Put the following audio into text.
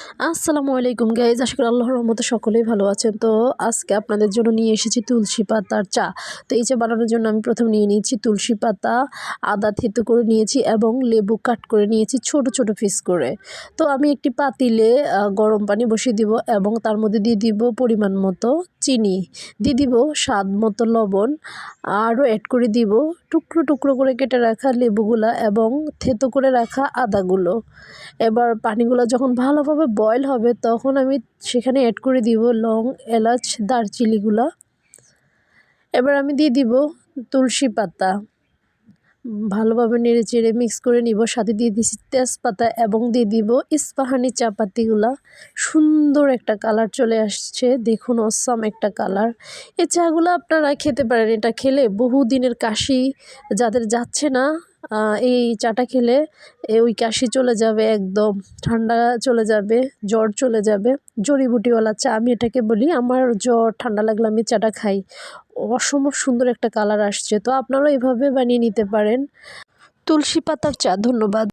আসসালামু আলাইকুম গাইজ, আশা করি আল্লাহর রহমতে সকলেই ভালো আছেন। তো আজকে আপনাদের জন্য নিয়ে এসেছি তুলসী পাতার চা। তো এই চা বানানোর জন্য আমি প্রথমে নিয়ে নিয়েছি তুলসী পাতা, আদা থেতো করে নিয়েছি এবং লেবু কাট করে নিয়েছি ছোট ছোট পিস করে। তো আমি একটি পাতিলে গরম পানি বসিয়ে দিব এবং তার মধ্যে দিয়ে দিব পরিমাণ মতো চিনি, দিয়ে দিব স্বাদ মতো লবণ, আরও অ্যাড করে দিব টুকরো টুকরো করে কেটে রাখা লেবুগুলা এবং থেতো করে রাখা আদাগুলো। এবার পানিগুলো যখন ভালোভাবে বয়েল হবে তখন আমি সেখানে অ্যাড করে দিব লং, এলাচ, দারচিনিগুলো। এবার আমি দিয়ে দিব তুলসী পাতা, ভালোভাবে নেড়ে চেড়ে মিক্স করে নিব। সাথে দিয়ে দিচ্ছি তেজপাতা এবং দিয়ে দিব ইস্পাহানি চা পাতিগুলা। সুন্দর একটা কালার চলে আসছে, দেখুন অসাম একটা কালার। এই চাগুলো আপনারা খেতে পারেন, এটা খেলে বহুদিনের কাশি যাদের যাচ্ছে না, এই চাটা খেলে ওই কাশি চলে যাবে, একদম ঠান্ডা চলে যাবে, জ্বর চলে যাবে। জড়িবুটিওয়ালা চা আমি এটাকে বলি। আমার জ্বর ঠান্ডা লাগলে আমি চাটা খাই। অসম্ভব সুন্দর একটা কালার আসছে। তো আপনারাও এভাবে বানিয়ে নিতে পারেন তুলসী পাতার চা। ধন্যবাদ।